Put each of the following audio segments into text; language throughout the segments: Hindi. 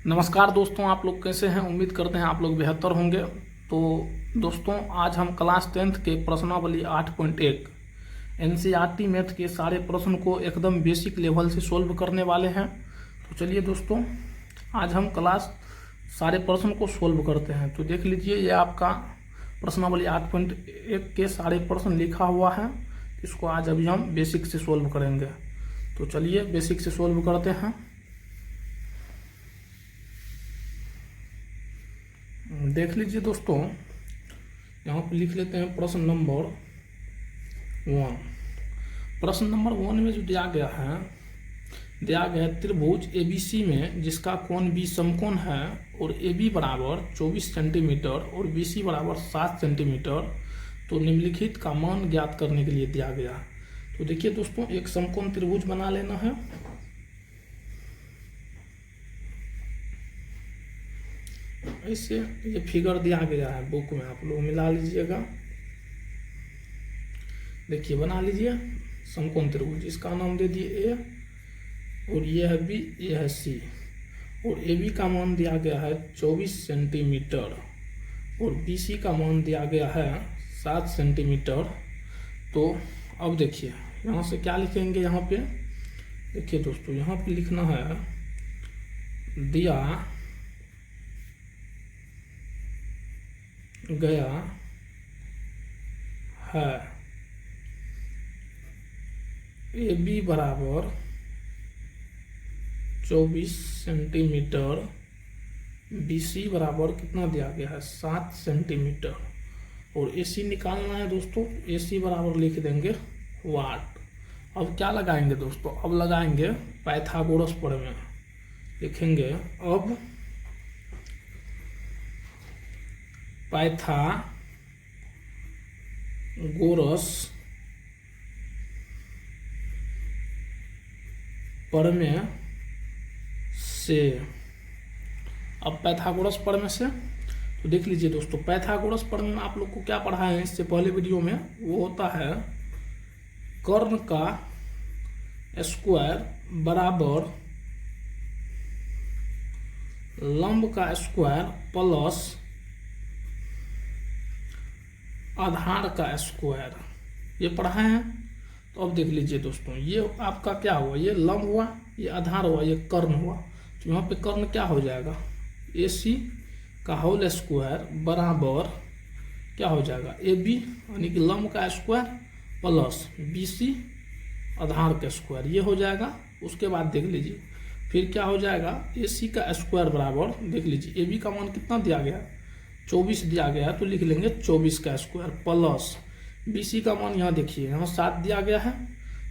नमस्कार दोस्तों, आप लोग कैसे हैं। उम्मीद करते हैं आप लोग बेहतर होंगे। तो दोस्तों, आज हम क्लास 10th के प्रश्नावली 8.1 एनसीईआरटी मैथ के सारे प्रश्न को एकदम बेसिक लेवल से सोल्व करने वाले हैं। तो चलिए दोस्तों, आज हम क्लास सारे प्रश्न को सोल्व करते हैं। तो देख लीजिए, ये आपका प्रश्नावली 8.1 के सारे प्रश्न लिखा हुआ है। इसको आज अभी हम बेसिक से सोल्व करेंगे। तो चलिए बेसिक से सोल्व करते हैं। देख लीजिए दोस्तों, यहाँ पर लिख लेते हैं प्रश्न नंबर 1। प्रश्न नंबर 1 में जो दिया गया है त्रिभुज एबीसी में जिसका कोण बी समकोण है और AB बराबर 24 सेंटीमीटर और BC बराबर 7 सेंटीमीटर, तो निम्नलिखित का मान ज्ञात करने के लिए दिया गया। तो देखिए दोस्तों, एक समकोण त्रिभुज बना लेना है। ऐसे ये फिगर दिया गया है बुक में, आप लोग मिला लीजिएगा। देखिए बना लीजिए समकोण त्रिभुज, इसका नाम दे दिए A और ये है B, ये है C और AB का मान दिया गया है 24 सेंटीमीटर और BC का मान दिया गया है 7 सेंटीमीटर। तो अब देखिए यहाँ से क्या लिखेंगे। यहाँ पे देखिए दोस्तों, यहाँ पे लिखना है दिया गया है AB बराबर 24 सेंटीमीटर, BC बराबर कितना दिया गया है 7 सेंटीमीटर और AC निकालना है दोस्तों। AC बराबर लिख देंगे वाट। अब क्या लगाएंगे दोस्तों, अब लगाएंगे पाइथागोरस प्रमेय। लिखेंगे अब पाइथागोरस प्रमेय से। अब पाइथागोरस प्रमेय से तो देख लीजिए दोस्तों, पाइथागोरस प्रमेय में आप लोग को क्या पढ़ा है इससे पहले वीडियो में, वो होता है कर्ण का स्क्वायर बराबर लंब का स्क्वायर प्लस आधार का स्क्वायर, ये पढ़ाए हैं। तो अब देख लीजिए दोस्तों, ये आपका क्या हुआ, ये लंब हुआ, ये आधार हुआ, ये कर्ण हुआ। तो यहाँ पे कर्ण क्या हो जाएगा, AC का होल स्क्वायर बराबर क्या हो जाएगा AB यानी कि लंब का स्क्वायर प्लस BC आधार का स्क्वायर, ये हो जाएगा। उसके बाद देख लीजिए फिर क्या हो जाएगा, AC का स्क्वायर बराबर देख लीजिए AB का मान कितना दिया गया 24 दिया गया है, तो लिख लेंगे 24 का स्क्वायर प्लस BC का मान यहाँ देखिए यहाँ 7 दिया गया है,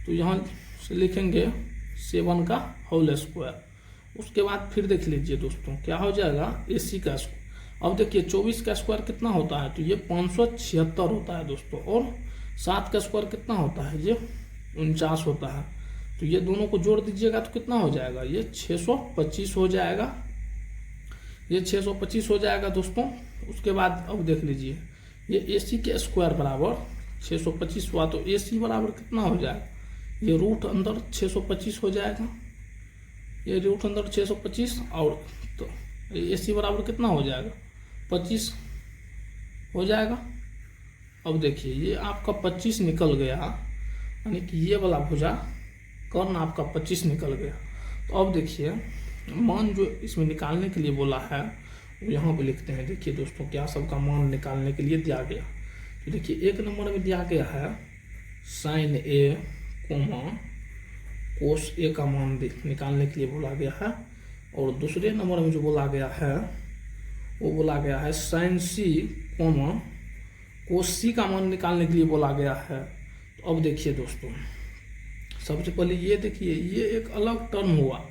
तो यहाँ से लिखेंगे 7 का होल स्क्वायर। उसके बाद फिर देख लीजिए दोस्तों क्या हो जाएगा AC का स्क्वायर। अब देखिए 24 का स्क्वायर कितना होता है, तो ये 576 होता है दोस्तों, और 7 का स्क्वायर कितना होता है, ये 49 होता है। तो ये दोनों को जोड़ दीजिएगा तो कितना हो जाएगा, ये 625 हो जाएगा, ये 625 हो जाएगा दोस्तों। उसके बाद अब देख लीजिए ये AC के स्क्वायर बराबर 625 हुआ, तो AC बराबर कितना हो जाएगा, ये रूट अंदर 625 हो जाएगा, ये रूट अंदर 625 और तो AC बराबर कितना हो जाएगा 25 हो जाएगा। अब देखिए ये आपका 25 निकल गया, यानी कि ये वाला भुजा कर्ण आपका 25 निकल गया। तो अब देखिए मान जो इसमें निकालने के लिए बोला है यहाँ पे लिखते हैं। देखिए दोस्तों क्या सबका मान निकालने के लिए दिया गया, तो देखिए 1 नंबर में दिया गया है sin A cos A का मान निकालने के लिए बोला गया है, और दूसरे नंबर में जो बोला गया है वो बोला गया है sin C cos C का मान निकालने के लिए बोला गया है। तो अब देखिए दोस्तों, सबसे पहले ये देखिए ये एक अलग टर्म हुआ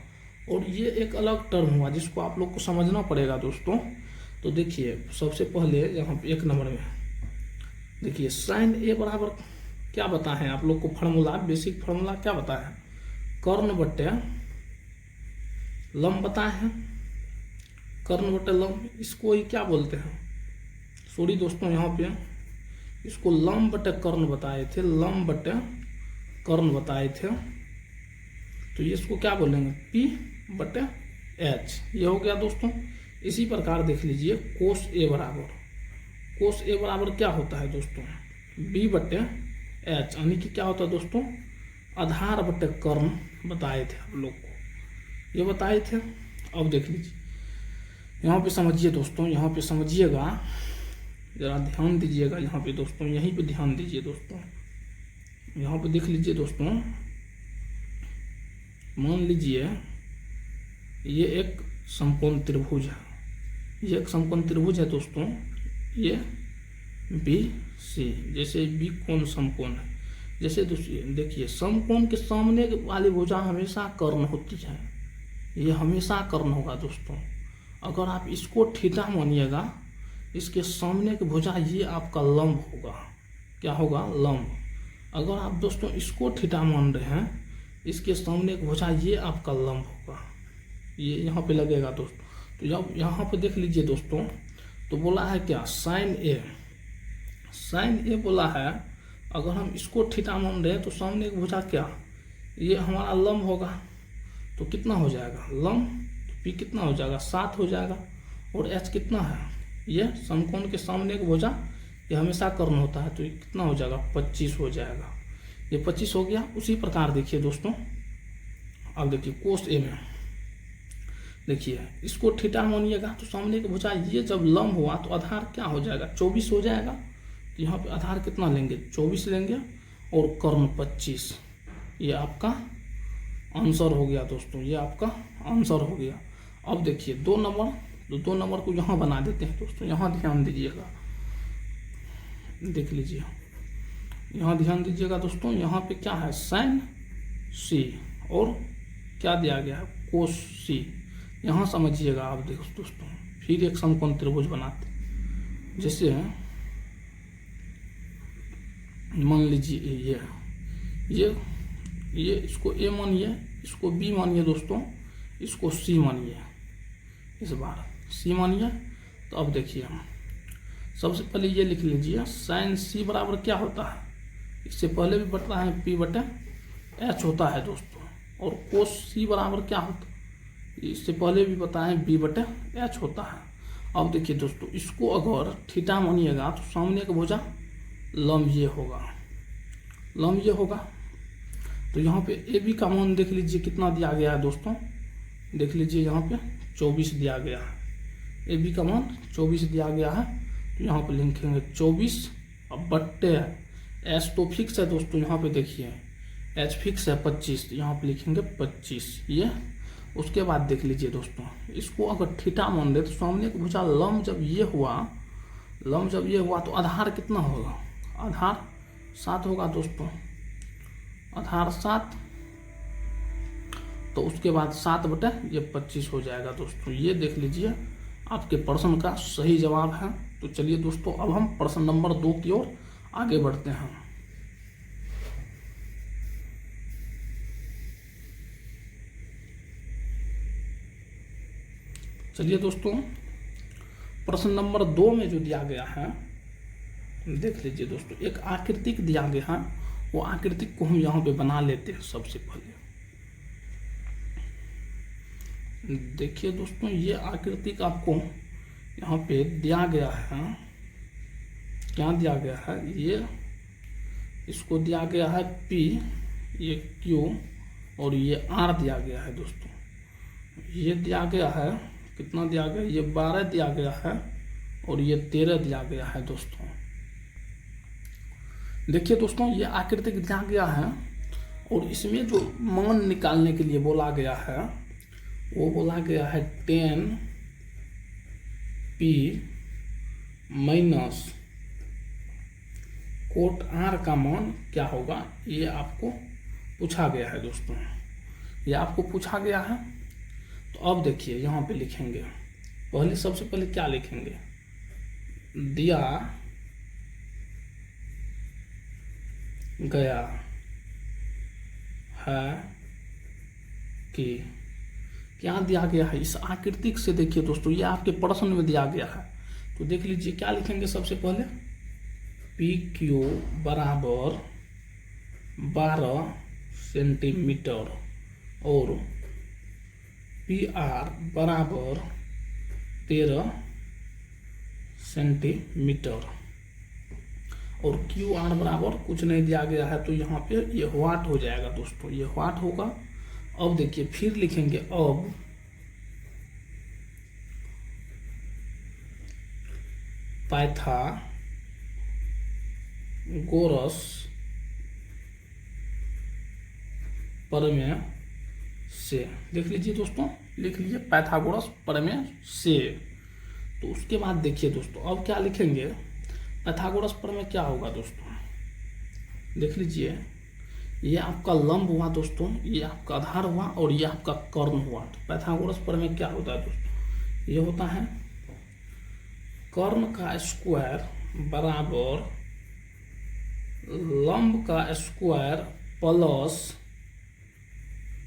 और ये एक अलग टर्म हुआ, जिसको आप लोग को समझना पड़ेगा दोस्तों। तो देखिए सबसे पहले यहाँ पे 1 नंबर में देखिए sin A बराबर क्या बताए हैं आप लोग को, फार्मूला बेसिक फार्मूला क्या बताया है, कर्ण बटे लंब बताए हैं। कर्ण बटे लंब इसको ही क्या बोलते हैं, सॉरी दोस्तों यहाँ पे इसको लंब बटे कर्ण बताए थे, लंब बटे कर्ण बताए थे। तो ये इसको क्या बोलेंगे P बटे एच, ये हो गया दोस्तों। इसी प्रकार देख लीजिए कोस ए बराबर, कोस ए बराबर क्या होता है दोस्तों, बी बटे एच, यानी कि क्या होता है दोस्तों, आधार बटे कर्ण बताए थे आप लोग को, ये बताए थे। अब देख लीजिए यहाँ पे समझिए दोस्तों, यहाँ पे समझिएगा, जरा ध्यान दीजिएगा यहाँ पे दोस्तों, यहीं पे ध्यान दीजिए दोस्तों। यहाँ पे देख लीजिए दोस्तों, मान लीजिए ये एक समकोण त्रिभुज है, ये एक समकोण त्रिभुज है दोस्तों, ये बी सी, जैसे बी कोण समकोण है। जैसे देखिए समकोण के सामने वाली भुजा हमेशा कर्ण होती है, ये हमेशा कर्ण होगा दोस्तों। अगर आप इसको थीटा मानिएगा, इसके सामने की भुजा ये आपका लंब होगा, क्या होगा, लंब। अगर आप दोस्तों इसको थीटा मान रहे हैं, इसके सामने की भुजा ये आपका लंब होगा, ये यहाँ पे लगेगा दोस्तों। तो जब यहाँ पे देख लीजिए दोस्तों, तो बोला है क्या, साइन ए, साइन ए बोला है, अगर हम इसको थीटा मान रहे हैं तो सामने की भुजा क्या, ये हमारा लंब होगा, तो कितना हो जाएगा लंब, तो पी कितना हो जाएगा 7 हो जाएगा, और एच कितना है, ये समकोण के सामने की भुजा ये हमेशा कर्ण होता है, तो ये कितना हो जाएगा 25 हो जाएगा, ये 25 हो गया। उसी प्रकार देखिए दोस्तों, अब देखिए कोस ए में देखिए, इसको थीटा मानिएगा तो सामने की भुजा ये जब लंब हुआ तो आधार क्या हो जाएगा 24 हो जाएगा। तो यहाँ पे आधार कितना लेंगे 24 लेंगे, और कर्ण 25, ये आपका आंसर हो गया दोस्तों, ये आपका आंसर हो गया। अब देखिए 2 नंबर, तो 2 नंबर को यहाँ बना देते हैं दोस्तों, यहाँ ध्यान दीजिएगा, देख लीजिए यहाँ ध्यान दीजिएगा दोस्तों, यहाँ पे क्या है साइन सी, और क्या दिया गया है कोस सी। यहाँ समझिएगा आप देखो दोस्तों, फिर एक समकोण त्रिभुज बनाते, जैसे मान लीजिए ये इसको ए मानिए, इसको बी मानिए दोस्तों, इसको सी मानिए, इस बार सी मानिए। तो अब देखिए सबसे पहले ये लिख लीजिए, साइन सी बराबर क्या होता है, इससे पहले भी बता है पी बटे एच होता है दोस्तों, और कोस सी बराबर क्या होता है, इससे पहले भी बताएं बी बटे एच होता है। अब देखिए दोस्तों, इसको अगर थीटा मानिएगा तो सामने का भुजा लंब ये होगा, लंब ये होगा। तो यहाँ पे ए बी का मान देख लीजिए कितना दिया गया है दोस्तों, देख लीजिए यहाँ पे 24 दिया गया है, ए बी का मान 24 दिया गया है। तो यहाँ पे लिखेंगे 24, अब बट्टे एच तो फिक्स है दोस्तों, यहाँ पे देखिए एच फिक्स है 25, तो यहाँ पे लिखेंगे 25 ये। उसके बाद देख लीजिए दोस्तों, इसको अगर थीटा मान दे तो सामने की भुजा लंब जब ये हुआ, लंब जब ये हुआ तो आधार कितना होगा, आधार 7 होगा दोस्तों, आधार 7। तो उसके बाद 7 बटे ये 25 हो जाएगा दोस्तों। ये देख लीजिए आपके प्रश्न का सही जवाब है। तो चलिए दोस्तों, अब हम प्रश्न नंबर 2 की ओर आगे बढ़ते हैं। चलिए दोस्तों, प्रश्न नंबर 2 में जो दिया गया है, देख लीजिए दोस्तों, एक आकृतिक दिया गया है, वो आकृतिक को हम यहाँ पे बना लेते हैं। सबसे पहले देखिए दोस्तों, ये आकृतिक आपको यहाँ पे दिया गया है, क्या दिया गया है, ये इसको दिया गया है P, ये Q, और ये R दिया गया है दोस्तों। ये दिया गया है, कितना दिया गया, ये 12 दिया गया है, और ये 13 दिया गया है दोस्तों। देखिए दोस्तों, ये आकृतिक दिया गया है, और इसमें जो मान निकालने के लिए बोला गया है, वो बोला गया है 10P माइनस कोट R का मान क्या होगा, ये आपको पूछा गया है दोस्तों, ये आपको पूछा गया है। तो अब देखिए यहाँ पे लिखेंगे, पहले सबसे पहले क्या लिखेंगे, दिया गया है कि, क्या दिया गया है, इस आकृतिक से देखिए दोस्तों, ये आपके प्रश्न में दिया गया है। तो देख लीजिए क्या लिखेंगे, सबसे पहले PQ बराबर 12 सेंटीमीटर और पी आर बराबर 13 सेंटीमीटर और क्यू आर बराबर कुछ नहीं दिया गया है, तो यहाँ पे ये वाट हो जाएगा दोस्तों, ये वाट होगा। अब देखिए फिर लिखेंगे, अब पाइथागोरस प्रमेय से, देख लीजिए दोस्तों, लिख लीजिए पाइथागोरस प्रमेय से। तो उसके बाद देखिए दोस्तों, अब क्या लिखेंगे, पाइथागोरस प्रमेय क्या होगा दोस्तों, देख लीजिए, ये आपका लंब हुआ दोस्तों, ये आपका आधार हुआ और ये आपका कर्ण हुआ। तो पाइथागोरस प्रमेय क्या होता है दोस्तों, ये होता है कर्ण का स्क्वायर बराबर लंब का स्क्वायर प्लस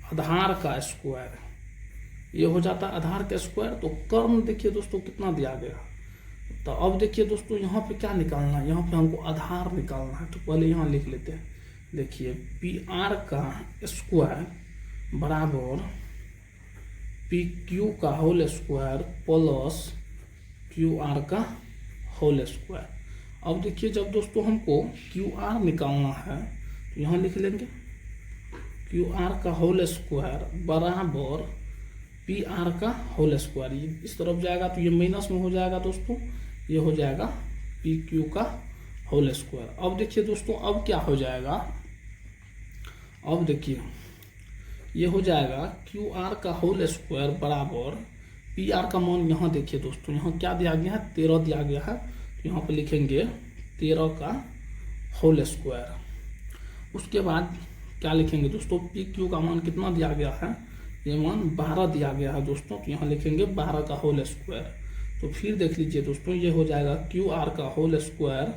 आधार का स्क्वायर, ये हो जाता है आधार का स्क्वायर। तो कर्ण देखिए दोस्तों कितना दिया गया, तो अब देखिए दोस्तों यहाँ पे क्या निकालना है, यहाँ पे हमको आधार निकालना है। तो पहले यहाँ लिख लेते हैं, देखिए पी आर का स्क्वायर बराबर पी क्यू का whole square plus Q R का होल स्क्वायर। अब देखिए जब दोस्तों हमको क्यू आर निकालना है, तो यहाँ लिख लेंगे क्यू आर का होल स्क्वायर बराबर पी आर का होल स्क्वायर, ये इस तरफ जाएगा तो ये माइनस में हो जाएगा दोस्तों, ये हो जाएगा पी क्यू का होल स्क्वायर। अब देखिए दोस्तों, अब क्या हो जाएगा, अब देखिए ये हो जाएगा क्यू आर का होल स्क्वायर बराबर पी आर का मान, यहाँ देखिए दोस्तों, यहाँ क्या दिया गया है, 13 दिया गया है, तो यहाँ पे लिखेंगे 13 का होल स्क्वायर। उसके बाद क्या लिखेंगे दोस्तों, पी क्यू का मान कितना दिया गया है, ये मान 12 दिया गया है दोस्तों, तो यहाँ लिखेंगे 12 का होल स्क्वायर। तो फिर देख लीजिए दोस्तों, ये हो जाएगा क्यू आर का होल स्क्वायर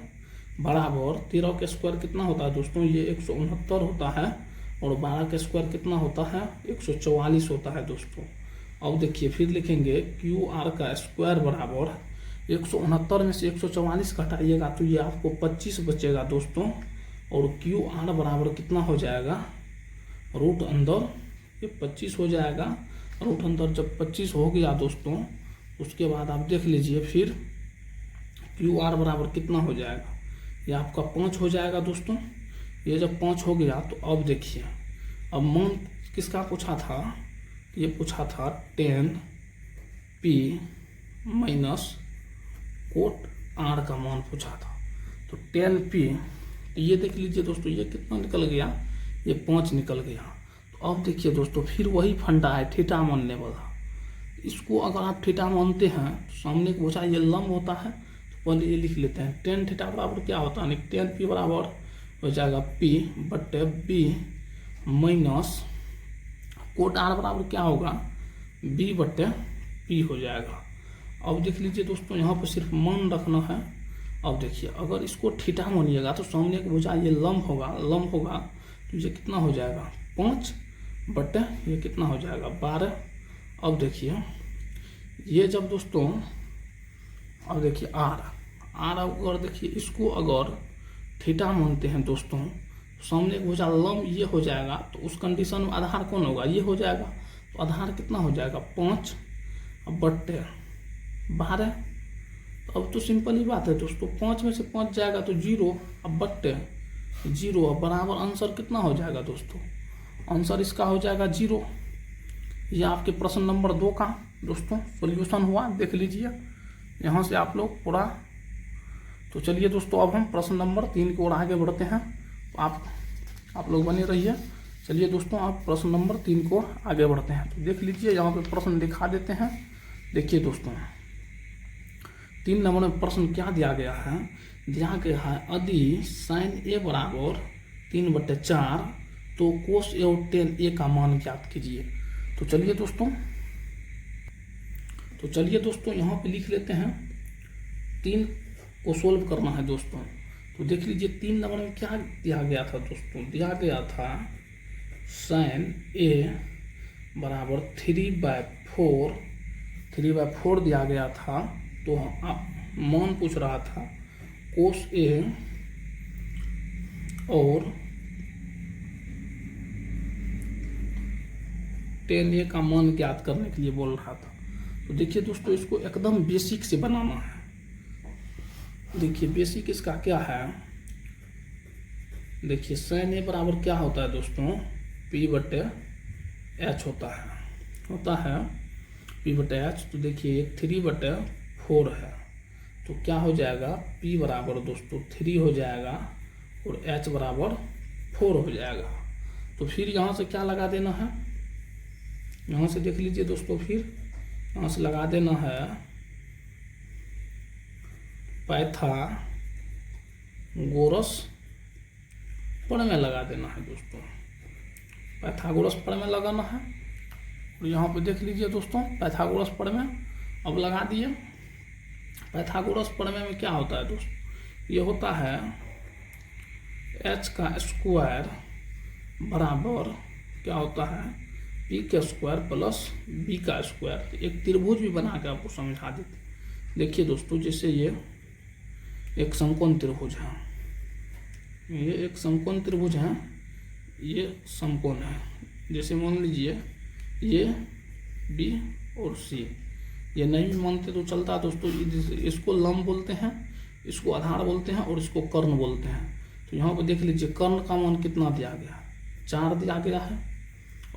बराबर 13 का स्क्वायर कितना होता है दोस्तों, ये 169 होता है, और 12 का स्क्वायर कितना होता है, 144 होता है दोस्तों। अब देखिए फिर लिखेंगे क्यू आर का स्क्वायर बराबर 169 में से 144 घटाइएगा तो ये आपको 25 बचेगा दोस्तों, और क्यू आर बराबर कितना हो जाएगा, रूट अंदर ये 25 हो जाएगा, रूट अंदर जब 25 हो गया दोस्तों, उसके बाद आप देख लीजिए फिर क्यू आर बराबर कितना हो जाएगा, ये आपका 5 हो जाएगा दोस्तों। ये जब 5 हो गया तो अब देखिए, अब मान किसका पूछा था, ये पूछा था 10p माइनस कोट आर का मान पूछा था। तो 10p, ये देख लीजिए दोस्तों, ये कितना निकल गया, ये 5 निकल गया। तो अब देखिए दोस्तों, फिर वही फंडा है थीटा मानने वाला, इसको अगर आप थीटा मानते हैं तो सामने की भुजा ये लंब होता है, तो पहले ये लिख लेते हैं, टेन थीटा बराबर क्या होता है, 10p बराबर हो जाएगा p बटे b माइनस कोट आर बराबर क्या होगा, b बटे p हो जाएगा। अब देख लीजिए दोस्तों, यहाँ पर सिर्फ मान रखना है। अब देखिए अगर इसको थीटा मानिएगा तो सामने की भुजा ये लंब होगा, तो ये कितना हो जाएगा, 5 बटे ये कितना हो जाएगा, 12। अब देखिए ये जब दोस्तों, अब देखिए आर अगर देखिए इसको अगर थीटा मानते हैं दोस्तों, सामने की भुजा लंब ये हो जाएगा, तो उस कंडीशन में आधार कौन होगा, ये हो जाएगा। तो आधार कितना हो जाएगा, 5 बटे 12। तो अब तो सिंपल ही बात है दोस्तों, 5 में से 5 जाएगा तो 0, अब बट्टे 0, अब बराबर आंसर कितना हो जाएगा दोस्तों, आंसर इसका हो जाएगा 0। ये आपके प्रश्न नंबर 2 का दोस्तों सॉल्यूशन हुआ, देख लीजिए यहाँ से आप लोग पूरा। तो चलिए दोस्तों, अब हम प्रश्न नंबर 3 की ओर आगे बढ़ते हैं, तो आप लोग बने रहिए। चलिए दोस्तों, आप प्रश्न नंबर 3 को आगे बढ़ते हैं। तो देख लीजिए यहाँ पे प्रश्न दिखा देते हैं। देखिए दोस्तों, 3 नंबर में प्रश्न क्या दिया गया है, दिया गया है यदि साइन ए बराबर 3/4 तो कोस ए और टेन ए का मान ज्ञात कीजिए। तो चलिए दोस्तों यहाँ पे लिख लेते हैं, 3 को सोल्व करना है दोस्तों। तो देख लीजिए 3 नंबर में क्या दिया गया था दोस्तों, दिया गया था साइन ए बराबर 3/4 दिया गया था। तो आप मान पूछ रहा था कोस ए और tan A का मान ज्ञात करने के लिए बोल रहा था। तो देखिए दोस्तों, इसको एकदम बेसिक से बनाना है। देखिए बेसिक इसका क्या है, देखिए sin A बराबर क्या होता है दोस्तों, P/H होता है P/H। तो देखिए 3/4 है, तो क्या हो जाएगा, P बराबर दोस्तों 3 हो जाएगा और H बराबर 4 हो जाएगा। तो फिर यहाँ से क्या लगा देना है, यहाँ से देख लीजिए दोस्तों, फिर यहाँ से लगा देना है पाइथागोरस प्रमेय लगा देना है दोस्तों, पाइथागोरस प्रमेय लगाना है। और यहाँ पे देख लीजिए दोस्तों पाइथागोरस प्रमेय अब लगा दिए। पाइथागोरस प्रमेय में क्या होता है दोस्तों, ये होता है h का स्क्वायर बराबर क्या होता है, p का स्क्वायर प्लस b का स्क्वायर। एक त्रिभुज भी बना के आपको समझा देते। देखिए दोस्तों, जैसे ये एक समकोण त्रिभुज है, ये एक समकोण त्रिभुज है, ये समकोण है। जैसे मान लीजिए ये B और C, ये नहीं भी मानते तो चलता है दोस्तों। इसको लंब बोलते हैं, इसको आधार बोलते हैं और इसको कर्ण बोलते हैं। तो यहाँ पर देख लीजिए कर्ण का मान कितना दिया गया है, 4 दिया गया है,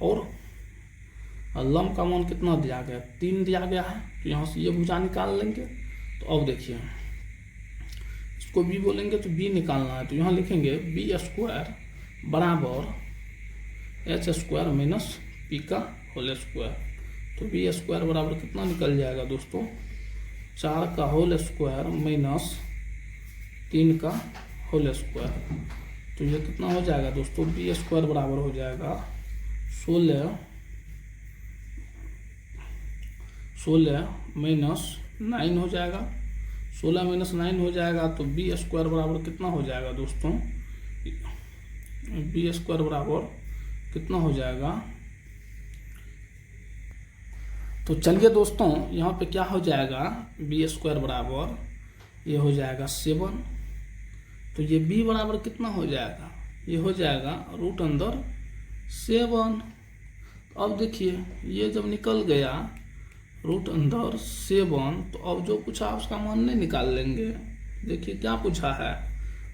और लंब का मान कितना दिया गया, 3 दिया गया है। तो यहाँ से ये भुजा निकाल लेंगे। तो अब देखिए इसको B बोलेंगे तो B निकालना है, तो यहाँ लिखेंगे B स्क्वायर बराबर H स्क्वायर माइनस P का होल स्क्वायर। तो B स्क्वायर बराबर कितना निकल जाएगा दोस्तों, 4 का होल स्क्वायर माइनस 3 का होल स्क्वायर। तो ये कितना हो जाएगा दोस्तों, B स्क्वायर बराबर हो जाएगा 16 माइनस 9 हो जाएगा, 16 माइनस 9 हो जाएगा। तो B स्क्वायर बराबर कितना हो जाएगा दोस्तों, B स्क्वायर बराबर कितना हो जाएगा। तो चलिए दोस्तों, यहाँ पे क्या हो जाएगा, B स्क्वायर बराबर ये हो जाएगा 7। तो ये B बराबर कितना हो जाएगा, ये हो जाएगा √7। अब देखिए ये जब निकल गया √7, तो अब जो पूछा उसका मान नहीं निकाल लेंगे। देखिए क्या पूछा है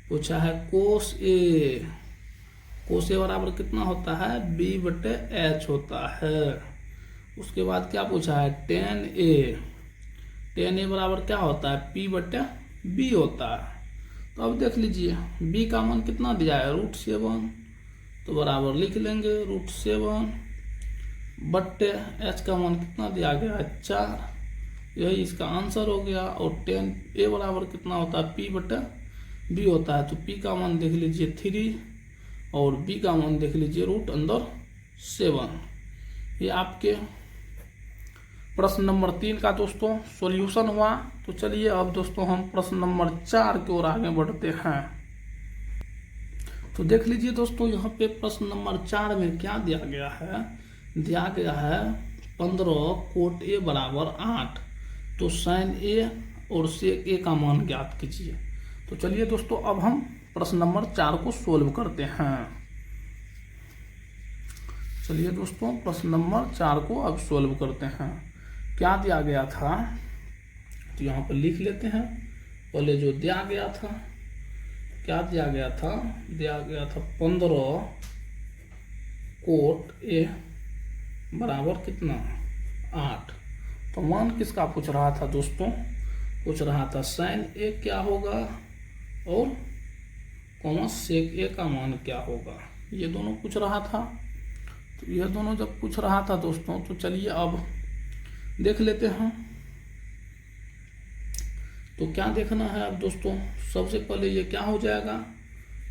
कोस A। कोस A बराबर कितना होता है, B/H होता है। उसके बाद क्या पूछा है, tan A बराबर क्या होता है, P/B होता है। तो अब देख लीजिए B का मान कितना दिया है, √7। तो बराबर लिख लेंगे √7 बट्टे H का मान कितना दिया गया है, 4। यही इसका आंसर हो गया। और tan A बराबर कितना होता है, P/B होता है। तो P का मान देख लीजिए 3 और B का मान देख लीजिए √7। ये आपके प्रश्न नंबर 3 का दोस्तों सॉल्यूशन हुआ। तो चलिए अब दोस्तों हम प्रश्न नंबर 4 की ओर आगे बढ़ते हैं। तो देख लीजिए दोस्तों, यहाँ पे प्रश्न नंबर 4 में क्या दिया गया है, 15 कोट A बराबर 8। तो sin A और sec A का मान ज्ञात कीजिए। तो चलिए दोस्तों, अब हम प्रश्न नंबर 4 को सोल्व करते हैं। चलिए दोस्तों, प्रश्न नंबर 4 को अब सोल्व करते हैं। क्या दिया गया था, तो यहाँ पर लिख लेते हैं। पहले जो दिया गया था, क्या दिया गया था, 15 कोट A बराबर कितना, 8। तो मान किसका पूछ रहा था दोस्तों, पूछ रहा था sin A क्या होगा और sec A का मान क्या होगा, ये दोनों पूछ रहा था। तो यह दोनों जब पूछ रहा था दोस्तों, तो चलिए अब देख लेते हैं। तो क्या देखना है अब दोस्तों, सबसे पहले ये क्या हो जाएगा,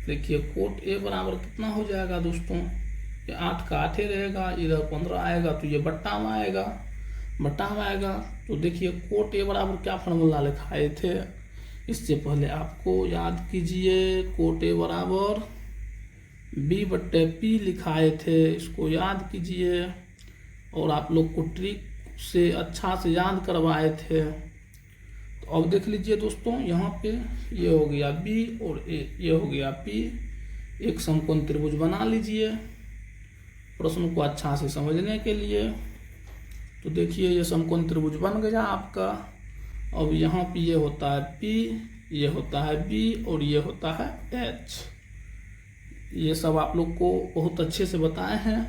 देखिए कोट A बराबर कितना हो जाएगा दोस्तों, ये 8 का 8 ही रहेगा, इधर 15 आएगा तो ये बट्टा में आएगा। तो देखिए कोट A बराबर क्या फार्मूला लिखाए थे, इससे पहले आपको याद कीजिए, कोट A बराबर B/P लिखाए थे, इसको याद कीजिए। और आप लोग को ट्रिक से अच्छा से याद करवाए थे। तो अब देख लीजिए दोस्तों, यहाँ पे ये हो गया B और ये हो गया P, एक समकोण त्रिभुज बना लीजिए। प्रश्न को अच्छा से समझने के लिए। तो देखिए ये समकोण त्रिभुज बन गया आपका। अब यहाँ पे ये होता है P, ये होता है B और ये होता है H। ये सब आप लोग को बहुत अच्छे से बताए हैं।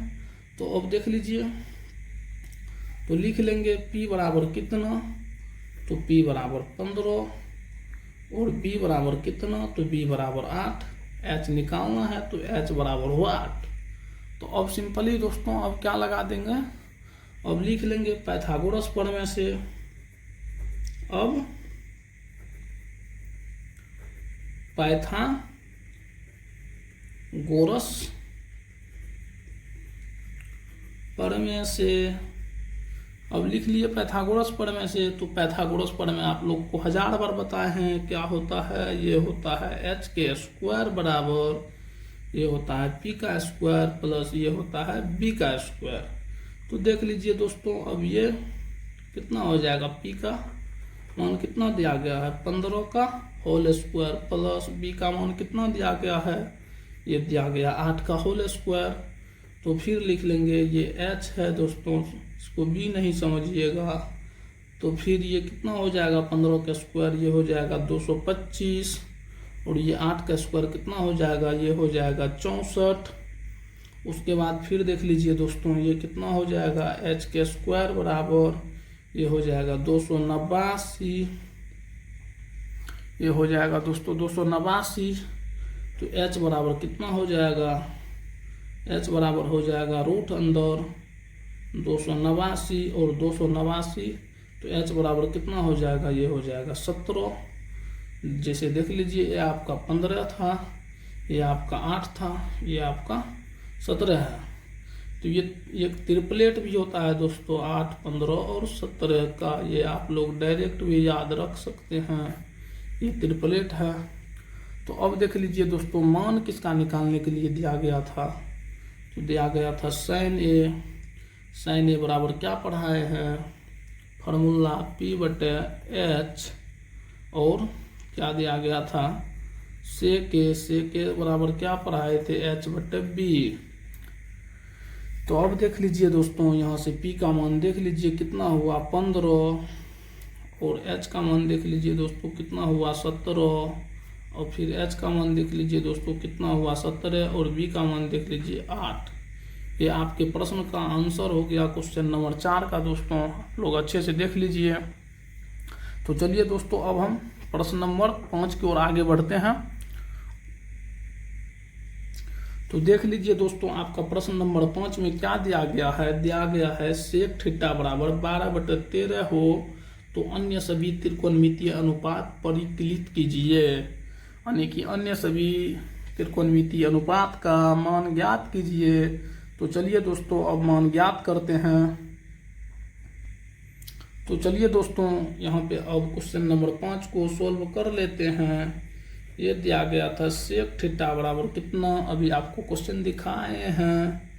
तो अब देख लीजिए, तो लिख लेंगे P बराबर कितना, तो P बराबर 15 और B बराबर कितना, तो B बराबर 8। H निकालना है तो H बराबर हुआ 8। तो अब सिंपली दोस्तों अब क्या लगा देंगे, अब लिख लेंगे पाइथागोरस प्रमेय से। अब पाइथागोरस प्रमेय से अब लिख लिए पाइथागोरस प्रमेय से। तो पाइथागोरस प्रमेय आप लोग को 1000 बार बताए हैं। क्या होता है, ये होता है h के स्क्वायर बराबर, ये होता है p का स्क्वायर प्लस ये होता है b का स्क्वायर। तो देख लीजिए दोस्तों, अब ये कितना हो जाएगा, p का मान कितना दिया गया है 15 का होल स्क्वायर प्लस b का मान कितना दिया गया है, ये दिया गया 8 का होल स्क्वायर। तो फिर लिख लेंगे ये h है दोस्तों, इसको b नहीं समझिएगा। तो फिर ये कितना हो जाएगा 15 का स्क्वायर, ये हो जाएगा 225 और ये 8 का स्क्वायर कितना हो जाएगा, ये हो जाएगा 64। उसके बाद फिर देख लीजिए दोस्तों, ये कितना हो जाएगा h के स्क्वायर बराबर, ये हो जाएगा 289, ये हो जाएगा दोस्तों 289। तो h बराबर कितना हो जाएगा, h बराबर हो जाएगा रूट अंदर 289 और 289। तो h बराबर कितना हो जाएगा, ये हो जाएगा 17। जैसे देख लीजिए, ये आपका 15 था, ये आपका 8 था, ये आपका 17 है। तो ये एक ट्रिपलेट भी होता है दोस्तों, 8, 15 और 17 का। ये आप लोग डायरेक्ट भी याद रख सकते हैं, ये ट्रिपलेट है। तो अब देख लीजिए दोस्तों, मान किसका निकालने के लिए दिया गया था, तो दिया गया था साइन ए। साइन ए बराबर क्या पढ़ाए हैं, फार्मूला P/H और क्या दिया गया था, सेक ए बराबर क्या पढ़ाए थे, H/B। तो अब देख लीजिए दोस्तों, यहाँ से P का मान देख लीजिए कितना हुआ 15 और H का मान देख लीजिए दोस्तों कितना हुआ 17 और फिर H का मान देख लीजिए दोस्तों कितना हुआ 17 और B का मान देख लीजिए 8। ये आपके प्रश्न का आंसर हो गया क्वेश्चन नंबर 4 का दोस्तों, लोग अच्छे से देख लीजिए। तो चलिए दोस्तों, अब हम प्रश्न नंबर 5 की ओर आगे बढ़ते हैं। तो देख लीजिए दोस्तों, आपका प्रश्न नंबर 5 में क्या दिया गया है, दिया गया है सेक थीटा बराबर 12/13 हो तो अन्य सभी त्रिकोणमितीय अनुपात परिकलित कीजिए। यानी कि अन्य सभी त्रिकोणमितीय अनुपात का मान ज्ञात कीजिए। तो चलिए दोस्तों, अब मान ज्ञात करते हैं। तो चलिए दोस्तों, यहाँ पे अब क्वेश्चन नंबर 5 को सोल्व कर लेते हैं। ये दिया गया था सेक थीटा बराबर कितना, अभी आपको क्वेश्चन दिखाए हैं।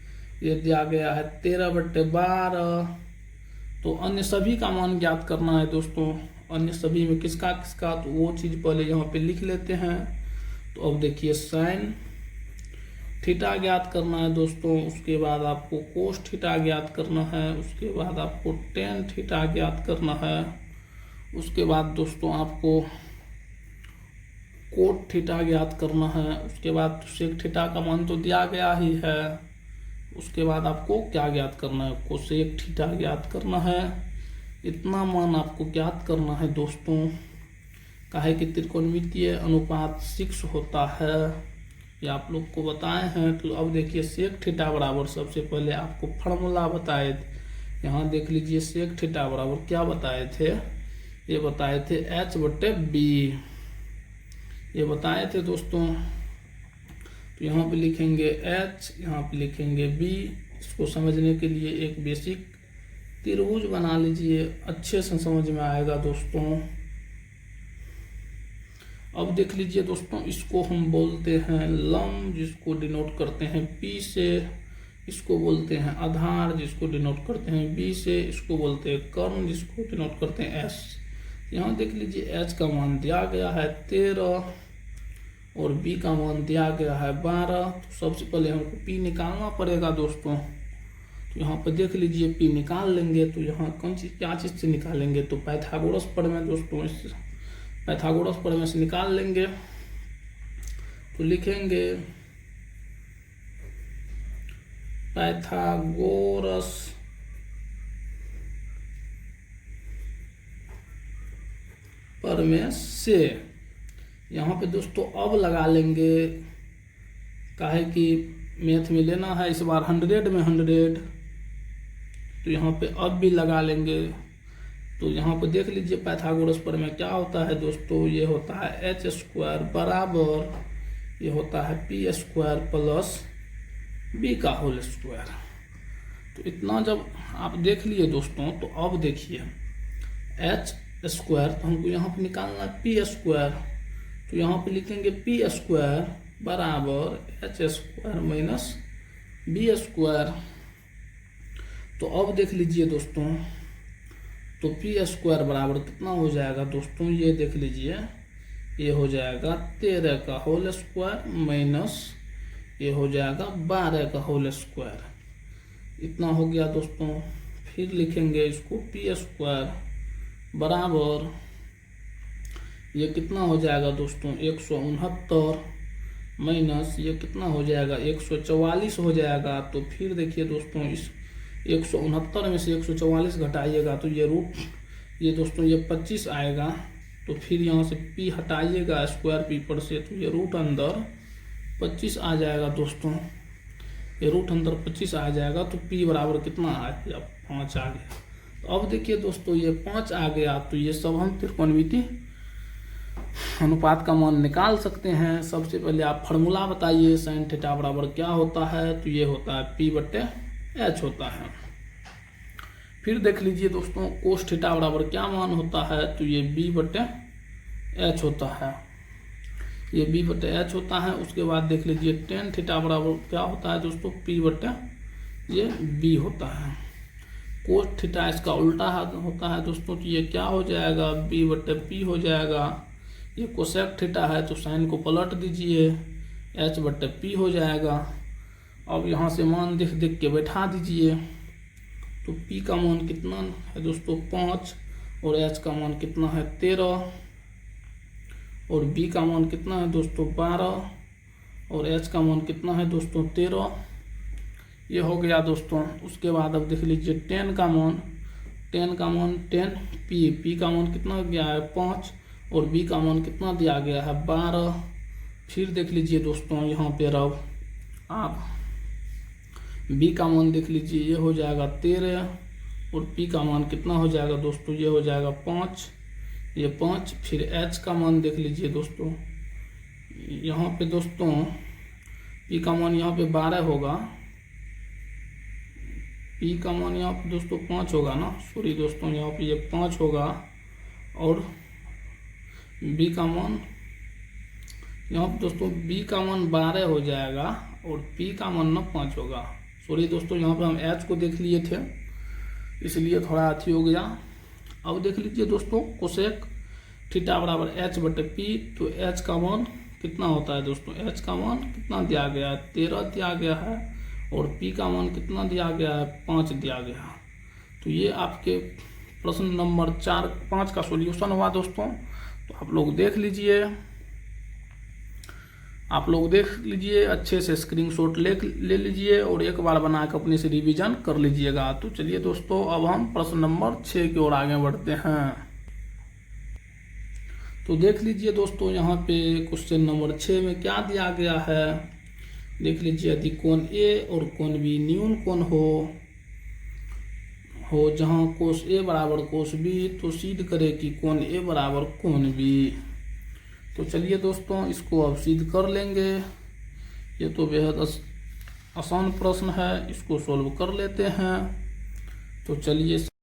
ये दिया गया है 13/12। तो अन्य सभी का मान ज्ञात करना है दोस्तों। अन्य सभी में किसका किसका, तो वो चीज़ पहले यहाँ पे लिख लेते हैं। तो अब देखिए साइन थीटा ज्ञात करना है दोस्तों, उसके बाद आपको कोस थीटा ज्ञात करना है, उसके बाद आपको टेन थीटा ज्ञात करना है, उसके बाद दोस्तों आपको कोट थीटा ज्ञात करना है, उसके बाद सेक थीटा का मान तो दिया गया ही है। उसके बाद आपको क्या ज्ञात करना है, कोसेक थीटा ज्ञात करना है। इतना मान आपको ज्ञात करना है दोस्तों। काहे कि त्रिकोणमितीय अनुपात 6 होता है, ये आप लोग को बताए हैं। तो अब देखिए सेक थीटा बराबर, सबसे पहले आपको फार्मूला बताए थे। यहाँ देख लीजिए सेक थीटा बराबर क्या बताए थे, ये बताए थे H/B, ये बताए थे दोस्तों। तो यहाँ पे लिखेंगे H, यहाँ पे लिखेंगे B। इसको समझने के लिए एक बेसिक त्रिभुज बना लीजिए, अच्छे से समझ में आएगा दोस्तों। अब देख लीजिए दोस्तों, इसको हम बोलते हैं लंब, जिसको डिनोट करते हैं P से। इसको बोलते हैं आधार, जिसको डिनोट करते हैं B से। इसको बोलते हैं कर्ण, जिसको डिनोट करते हैं S। यहाँ देख लीजिए H का मान दिया गया है 13 और B का मान दिया गया है 12। तो सबसे पहले हमको P निकालना पड़ेगा दोस्तों। तो यहाँ पे देख लीजिए P निकाल लेंगे। तो यहाँ कौन चीज़ क्या चीज़ से निकालेंगे, तो पाइथागोरस प्रमेय दोस्तों, इस पाइथागोरस प्रमेय से निकाल लेंगे। तो लिखेंगे पाइथागोरस प्रमेय से। यहाँ पे दोस्तों अब लगा लेंगे, काहे कि मैथ में लेना है इस बार 100 में 100, तो यहाँ पे अब भी लगा लेंगे। तो यहाँ पे देख लीजिए पाइथागोरस प्रमेय क्या होता है दोस्तों, ये होता है h² बराबर, ये होता है p² प्लस b का होल स्क्वायर। तो इतना जब आप देख लिए दोस्तों, तो अब देखिए h² तो हमको यहाँ पे निकालना है p²। तो यहाँ पे लिखेंगे p² बराबर h² माइनस b²। तो अब देख लीजिए दोस्तों, तो p² बराबर कितना हो जाएगा दोस्तों, ये देख लीजिए, ये हो जाएगा 13 का होल स्क्वायर माइनस ये हो जाएगा 12 का होल स्क्वायर। इतना हो गया दोस्तों। फिर लिखेंगे इसको p² बराबर, ये कितना हो जाएगा दोस्तों 169 माइनस ये कितना हो जाएगा 144 हो जाएगा। तो फिर देखिए दोस्तों, इस 169 में से 144 घटाइएगा तो ये रूट, ये दोस्तों ये 25 आएगा। तो फिर यहाँ से p हटाइएगा स्क्वायर p पर से, तो ये रूट अंदर 25 आ जाएगा दोस्तों, ये रूट अंदर 25 आ जाएगा। तो p बराबर कितना आ गया 5 आ गया। तो अब देखिए दोस्तों, ये 5 आ गया। तो ये सब हम त्रिकोणमिति अनुपात का मान निकाल सकते हैं। सबसे पहले आप फार्मूला बताइए, साइन थीटा बराबर क्या होता है, तो ये होता है p/h होता है। फिर देख लीजिए दोस्तों, कोस थीटा बराबर क्या मान होता है, तो ये b/h होता है, ये b/h होता है। उसके बाद देख लीजिए टेन थीटा बराबर क्या होता है दोस्तों, p/ये b होता है। कोस थीटा इसका उल्टा होता है दोस्तों, तो ये क्या हो जाएगा b/p हो जाएगा। ये कोसेक थीटा है तो साइन को पलट दीजिए, h/p हो जाएगा। अब यहाँ से मान देख देख के बैठा दीजिए। तो p का मान कितना है दोस्तों 5, और h का मान कितना है 13, और b का मान कितना है दोस्तों 12, और h का मान कितना है दोस्तों 13। ये हो गया दोस्तों। उसके बाद अब देख लीजिए 10 का मान 10 p का मान कितना गया है 5, और b का मान कितना दिया गया है 12। फिर देख लीजिए दोस्तों, यहाँ पे अब आप b का मान देख लीजिए, ये हो जाएगा 13, और p का मान कितना हो जाएगा दोस्तों, ये हो जाएगा 5, ये 5। फिर h का मान देख लीजिए दोस्तों, यहाँ पे दोस्तों p का मान यहाँ पे 12 होगा, p का मान यहाँ पे दोस्तों 5 होगा ना, सॉरी दोस्तों, यहाँ पे ये 5 होगा, और b का मान यहाँ पे दोस्तों b का मान 12 हो जाएगा, और p का मान ना 5 होगा। सॉरी दोस्तों, यहाँ पे हम h को देख लिए थे इसलिए थोड़ा अथी हो गया। अब देख लीजिए दोस्तों, कोसेक थीटा बराबर h/p। तो h का मान कितना होता है दोस्तों, h का मान कितना दिया गया है 13 दिया गया है, और p का मान कितना दिया गया है 5 दिया गया है। तो ये आपके प्रश्न नंबर 5 का सॉल्यूशन हुआ दोस्तों। तो आप लोग देख लीजिए, अच्छे से स्क्रीनशॉट ले लीजिए, और एक बार बना के अपने से रिवीजन कर लीजिएगा। तो चलिए दोस्तों, अब हम प्रश्न नंबर 6 की ओर आगे बढ़ते हैं। तो देख लीजिए दोस्तों, यहाँ पे क्वेश्चन नंबर 6 में क्या दिया गया है, देख लीजिए। यदि कोण A और कोण B न्यून कोण हो जहाँ कोस A बराबर कोस B, तो सिद्ध करे कि कोण A बराबर कोण B। तो चलिए दोस्तों, इसको अब सिद्ध कर लेंगे। ये तो बेहद आसान प्रश्न है, इसको सॉल्व कर लेते हैं। तो चलिए